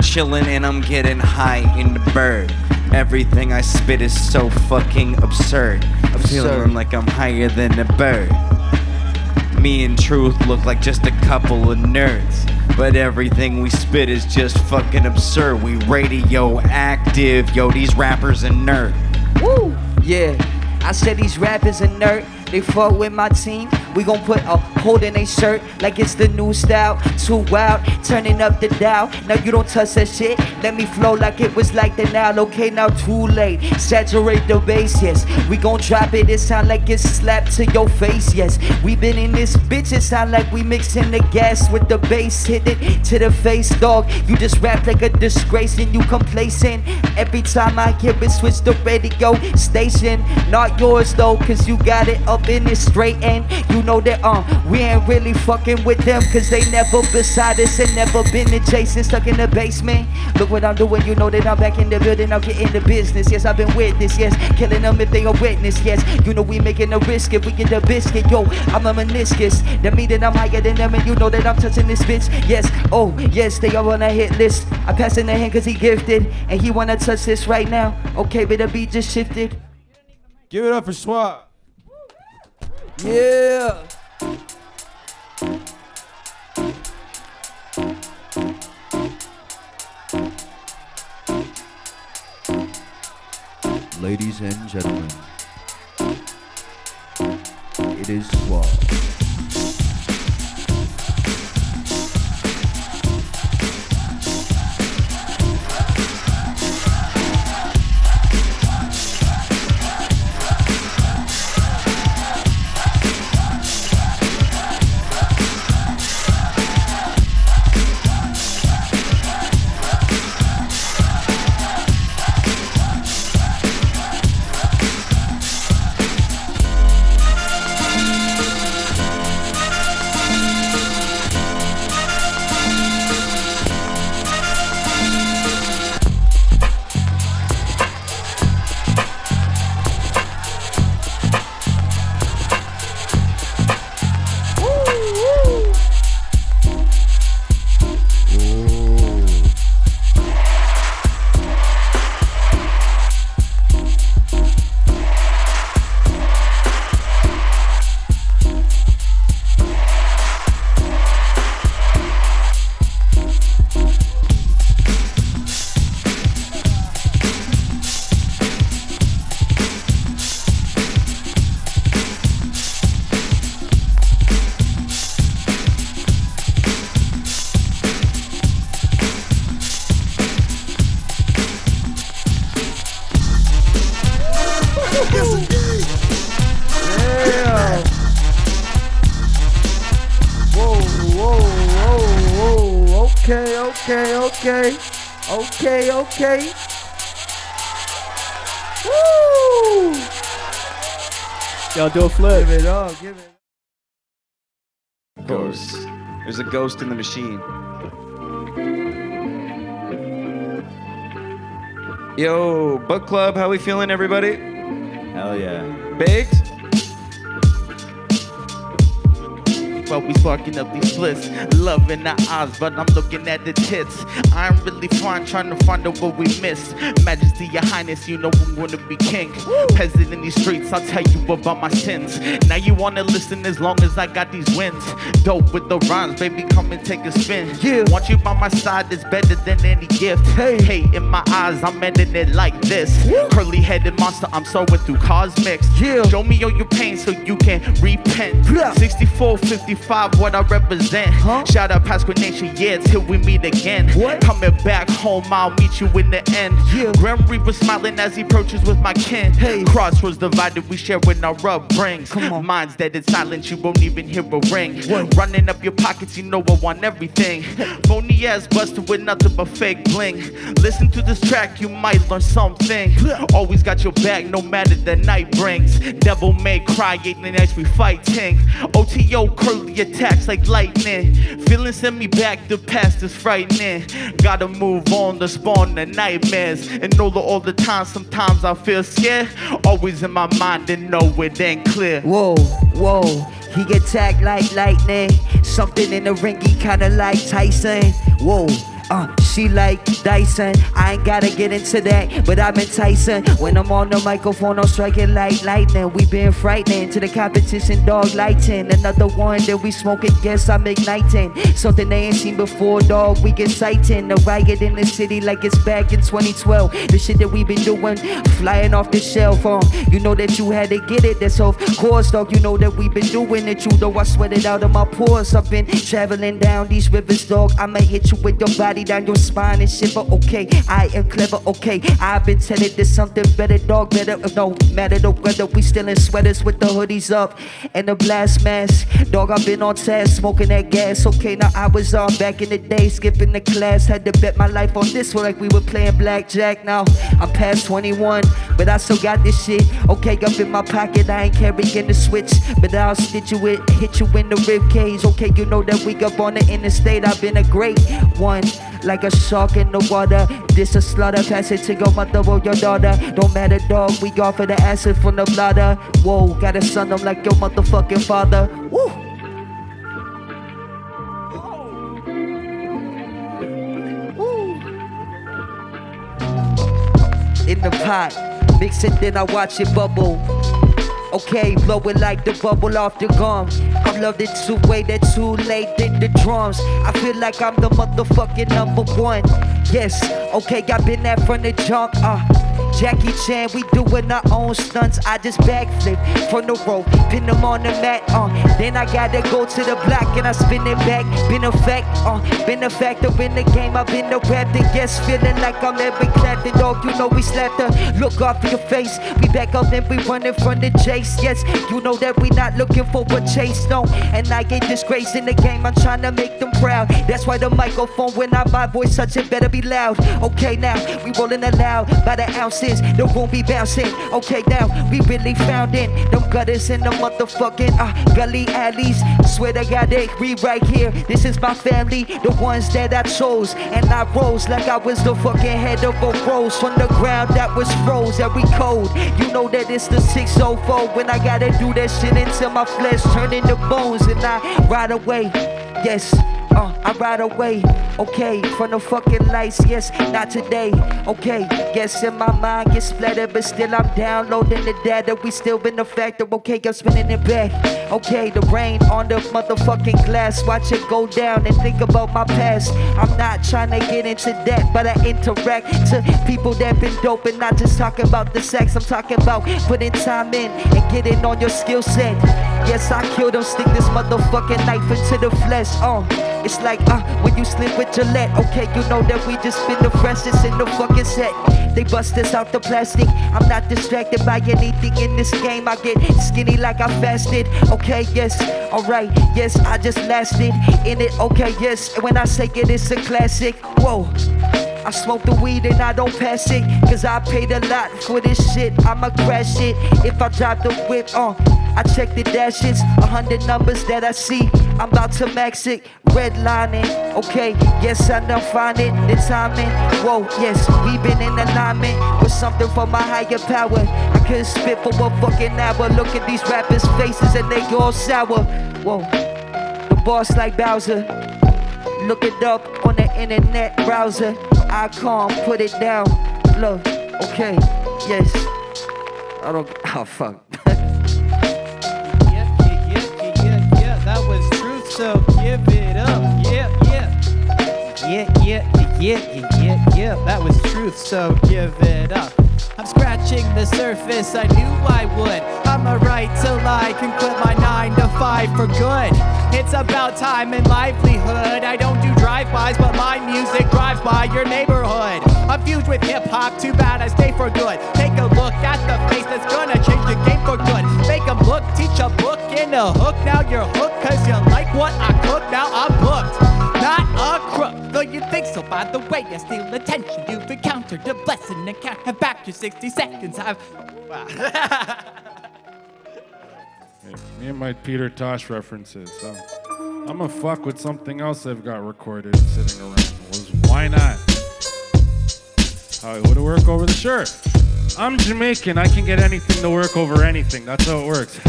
Chillin' and I'm getting high in the bird. Everything I spit is so fucking absurd. I'm feeling like I'm higher than a bird. Me and Truth look like just a couple of nerds, but everything we spit is just fucking absurd. We radioactive, yo, these rappers a nerd. Woo! Yeah, I said these rappers are nerd. They fuck with my team. We gon' put a hold in a shirt like it's the new style. Too wild, turning up the dial. Now you don't touch that shit. Let me flow like it was like the now. Okay, now too late. Saturate the bass, yes. We gon' drop it. It sound like it's slapped to your face, yes. We been in this bitch. It sound like we mixing the gas with the bass. Hit it to the face, dog. You just rap like a disgrace and you complacent. Every time I hear it, switch the radio station. Not yours though, cause you got it up in this straight end. You know that we ain't really fucking with them, cause they never beside us and never been adjacent. Stuck in the basement. Look what I'm doing, you know that I'm back in the building. I'm getting the business, yes, I've been with this, yes. Killing them if they a witness, yes. You know we making a risk if we get the biscuit, yo. I'm a meniscus. That mean that I'm higher than them, and you know that I'm touching this bitch, yes. Oh, yes, they are on a hit list. I pass in the hand cause he gifted, and he wanna touch this right now. Okay, but the beat just shifted. Give it up for Swap. Yeah. Ladies and gentlemen, it is Suave. Okay. Woo! Y'all do a flip. Give it up. Ghost. There's a ghost in the machine. Yo, book club, how we feeling, everybody? Hell yeah. Baked? But we sparking up these splits. Love in our eyes, but I'm looking at the tits. I'm really fine, trying to find out what we missed. Majesty, your highness, you know I'm gonna be king. Peasant in these streets, I'll tell you about my sins. Now you wanna listen as long as I got these wins. Dope with the rhymes, baby, come and take a spin. Yeah. Want you by my side is better than any gift. Hey. Hate in my eyes, I'm ending it like this. Curly-headed monster, I'm sowing through cosmics. Yeah. Show me all your pain so you can repent. Yeah. 64, 55, what I represent. Shout out Pasqua Nation, yeah, till we meet again. What? Coming back home, I'll meet you in the end. Yeah. Grim Reaper smiling as he approaches with my kin. Hey. Crossroads divided, we share when our upbrings. Come on. Minds dead in silence, you won't even hear a ring. What? Running up your pockets, you know I want everything. Phony ass busted with nothing but fake bling. Listen to this track, you might learn something. Always got your back, no matter the night brings. Devil may cry, ain't the next we fighting. OTO curly attacks like lightning. Feeling send me back, the past is frightening. Gotta move on to spawn the nightmares. And know that all the time, sometimes I feel scared. Always in my mind and know it ain't clear. Whoa. He get tagged like lightning. Something in the ring, he kinda like Tyson. Whoa. She like Dyson. I ain't gotta get into that, but I'm enticing. When I'm on the microphone, I'm striking like lightning. We been frightening to the competition, dog lighting. Another one that we smoking, guess I'm igniting. Something they ain't seen before, dog, we get sighting. The riot in the city like it's back in 2012. The shit that we been doing, flying off the shelf. You know that you had to get it, that's of course, dog. You know that we been doing it, you know I sweat it out of my pores. I've been traveling down these rivers, dog. I might hit you with your body down your spine and shiver, okay. I am clever, okay. I've been telling there's something better, dog, better. No matter the weather, we still in sweaters with the hoodies up and the blast mask. Dog, I've been on task, smoking that gas, okay. Now I was on back in the day, skipping the class. Had to bet my life on this one like we were playing blackjack. Now I'm past 21, but I still got this shit, okay. Up in my pocket, I ain't carrying the switch, but I'll stitch you with, hit you in the rib cage, okay. You know that we up on the interstate, I've been a great one. Like a shark in the water, this a slaughter. Pass it to your mother or your daughter. Don't matter, dog, we go for the acid from the bladder. Whoa, gotta son them like your motherfucking father. Woo! In the pot, mix it, then I watch it bubble. Okay, blow it like the bubble off the gum. I love it too way that too late did the drums. I feel like I'm the motherfucking number one. Yes, okay, I've been there from the jump. Jackie Chan, we doing our own stunts. I just backflip from the rope, pin them on the mat. Then I gotta go to the block and I spin it back. Been a factor in the game. I've been the raptor. Yes, feeling like I'm Eric Clapton. Dog, you know we slapped her. Look off your face. We back up and we running from the chase. Yes, you know that we not looking for a chase. No, and I get disgrace in the game. I'm trying to make them proud. That's why the microphone, when I my voice such it better be loud. Okay, now we rolling it loud by the ounces. The room be bouncing. Okay, now we really found it. Them gutters in the motherfucking gully alleys. Swear to God, we right here. This is my family, the ones that I chose. And I rose like I was the fucking head of a rose. From the ground that was froze, every code. You know that it's the 604. When I gotta do that shit until my flesh turn into bones. And I ride away, yes. I ride away, okay, from the fucking lights, yes, not today, okay, yes, in my mind get splattered, but still I'm downloading the data, we still been the factor, okay, I'm spinning it back, okay, the rain on the motherfucking glass, watch it go down and think about my past, I'm not trying to get into that, but I interact to people that been dope and not just talking about the sex, I'm talking about putting time in and getting on your skill set, yes, I killed them, stick this motherfucking knife into the flesh, it's like when you slip with Gillette. Okay, you know that we just been the freshest in the fucking set. They bust us out the plastic. I'm not distracted by anything in this game. I get skinny like I fasted. Okay, yes, alright, yes, I just lasted in it. Okay, yes, when I say it, it's a classic. Whoa. I smoke the weed and I don't pass it, cause I paid a lot for this shit. I'ma crash it if I drop the whip. I check the dashes, 100 numbers that I see. I'm about to max it, redlining. Okay, yes, I done find it, the timing. Whoa, yes, we been in alignment with something from my higher power. I couldn't spit for a fucking hour. Look at these rappers' faces and they all sour. Whoa, the boss like Bowser. Look it up on the internet browser. I can't put it down. Look, okay, yes. I don't. Oh fuck. Yeah. That was truth, so give it up. Yeah. That was truth, so give it up. I'm scratching the surface, I knew I would. I'm a right till I can quit my 9 to 5 for good. It's about time and livelihood. I don't do drive-bys, but my music drives by your neighborhood. I'm fused with hip-hop, too bad I stay for good. Take a look at the face that's gonna change the game for good. Make them look, teach a book in a hook. Now you're hooked, cause you like what I cook. Now I'm booked, not a crook. Though you think so, by the way, I steal attention. You've encountered a blessing and can't have back your 60 seconds. Wow. Me and my Peter Tosh references. I'm gonna fuck with something else I've got recorded sitting around. Why not? How it would work over the shirt. I'm Jamaican. I can get anything to work over anything. That's how it works.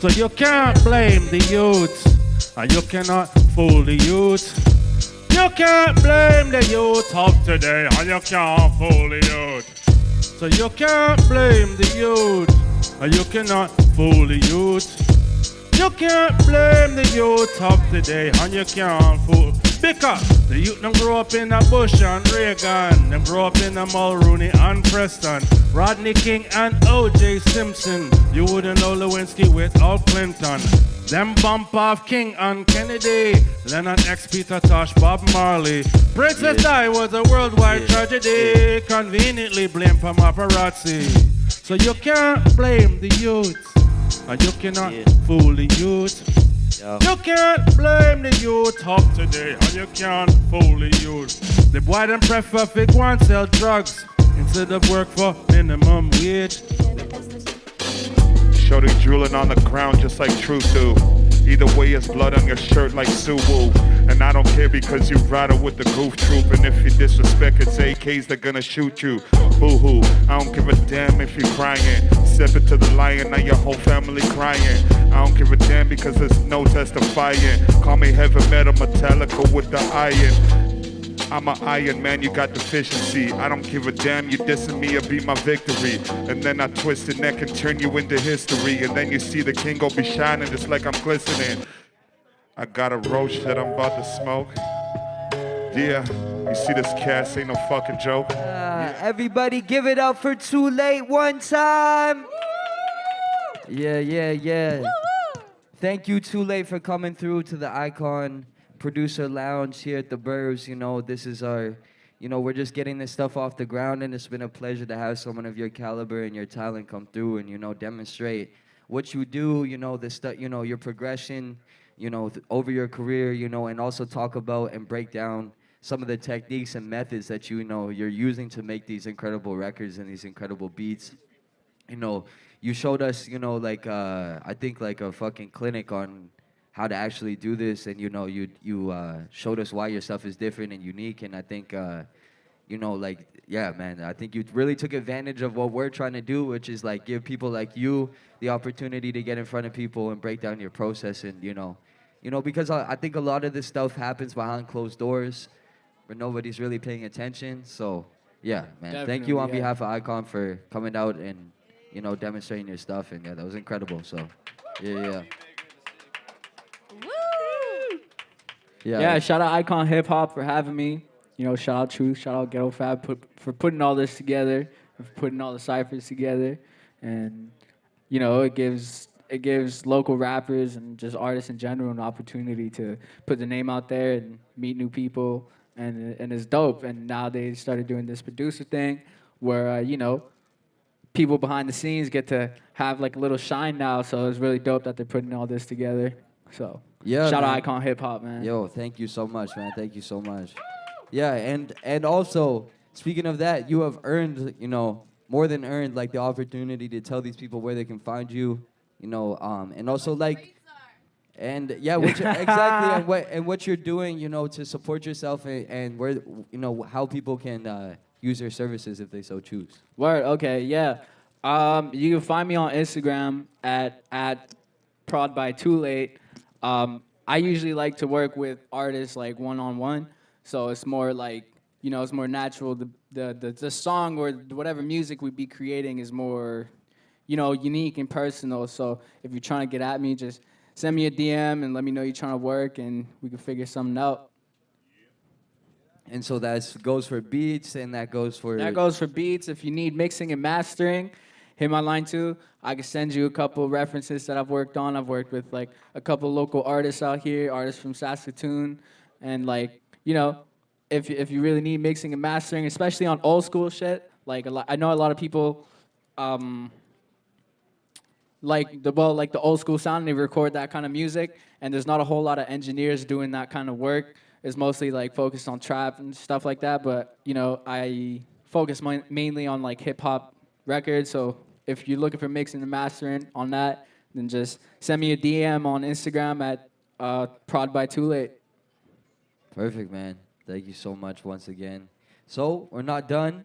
So you can't blame the youth, and you cannot fool the youth. You can't blame the youth of today, and you can't fool the youth. So you can't blame the youth, and you cannot fool the youth. You can't blame the youth of today, and you can't fool. Because the youth them grow up in a Bush and Reagan, them grow up in a Mulrooney and Preston, Rodney King and O.J. Simpson. You wouldn't know Lewinsky without Clinton. Them bump off King and Kennedy, Lennon X, Peter Tosh, Bob Marley. Princess Di was a worldwide tragedy, conveniently blamed for paparazzi. So you can't blame the youth, and you cannot fool the youth. You can't blame the youth of today, and you can't fool the youth. The boy them prefer to go and sell drugs instead of work for minimum wage. Shorty drooling on the ground just like Truth do. Either way, it's blood on your shirt like Suwu. And I don't care because you ride with the goof troop. And if you disrespect, it's AKs, they're gonna shoot you. Boo-hoo, I don't give a damn if you're crying. Step it to the lion, now your whole family crying. I don't give a damn because there's no testifying. Call me heavy metal Metallica with the iron. I'm an Iron Man, you got deficiency. I don't give a damn, you dissing me, it'll be my victory. And then I twist the neck and turn you into history. And then you see the king go be shining just like I'm glistening. I got a roach that I'm about to smoke. Yeah, you see this cast ain't no fucking joke. Everybody give it up for TOOLATE one time. Yeah. Thank you, TOOLATE, for coming through to the Icon Producer Lounge here at the Burbs. You know, this is our, we're just getting this stuff off the ground, and it's been a pleasure to have someone of your caliber and your talent come through and, demonstrate what you do, the stuff, your progression, over your career, and also talk about and break down some of the techniques and methods that you're using to make these incredible records and these incredible beats. You showed us, I think like a fucking clinic on how to actually do this, and you showed us why your stuff is different and unique, and I think yeah, man, I think you really took advantage of what we're trying to do, which is like give people like you the opportunity to get in front of people and break down your process, and because I think a lot of this stuff happens behind closed doors where nobody's really paying attention. So yeah, man, thank you on behalf of Icon for coming out and demonstrating your stuff, and yeah, that was incredible. So yeah. Yeah, shout out Icon Hip Hop for having me. Shout out Truth, shout out Ghetto Fab for putting all this together, for putting all the ciphers together, and it gives local rappers and just artists in general an opportunity to put the name out there and meet new people, and it's dope. And now they started doing this producer thing where people behind the scenes get to have like a little shine now. So it's really dope that they're putting all this together. So yeah, shout man. out Icon Hip Hop, man. Yo, thank you so much, man. Thank you so much. Yeah, and also speaking of that, you have earned, more than earned, like the opportunity to tell these people where they can find you, and also like, and yeah, exactly, and what you're doing, to support yourself, and where, how people can use your services if they so choose. Word. Okay. Yeah. You can find me on Instagram at prod by TOOLATE. I usually like to work with artists like one-on-one. So it's more like, it's more natural. The song or whatever music we'd be creating is more, unique and personal. So if you're trying to get at me, just send me a DM and let me know you're trying to work, and we can figure something out. And so that goes for beats, and that goes for... That goes for beats. If you need mixing and mastering, hit my line too. I can send you a couple references that I've worked on. I've worked with like a couple local artists out here, artists from Saskatoon, and like, if you really need mixing and mastering, especially on old school shit, like I know a lot of people like the old school sound, and they record that kind of music, and there's not a whole lot of engineers doing that kind of work. It's mostly like focused on trap and stuff like that, but I focus mainly on like hip hop records. So if you're looking for mixing and mastering on that, then just send me a DM on Instagram at prod by TOOLATE. Perfect, man. Thank you so much once again. So we're not done.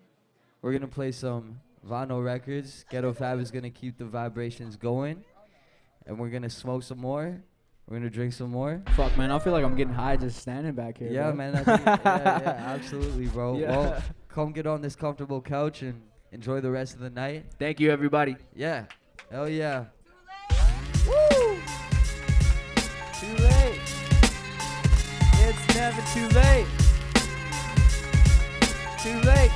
We're gonna play some vinyl records. Ghetto Fab is gonna keep the vibrations going, and we're gonna smoke some more. We're gonna drink some more. Fuck, man, I feel like I'm getting high just standing back here. Yeah, bro. man. I think, yeah, absolutely, bro. Yeah. Well, come get on this comfortable couch and enjoy the rest of the night. Thank you, everybody. Yeah. Hell yeah. Woo! Too late. It's never too late. Too late.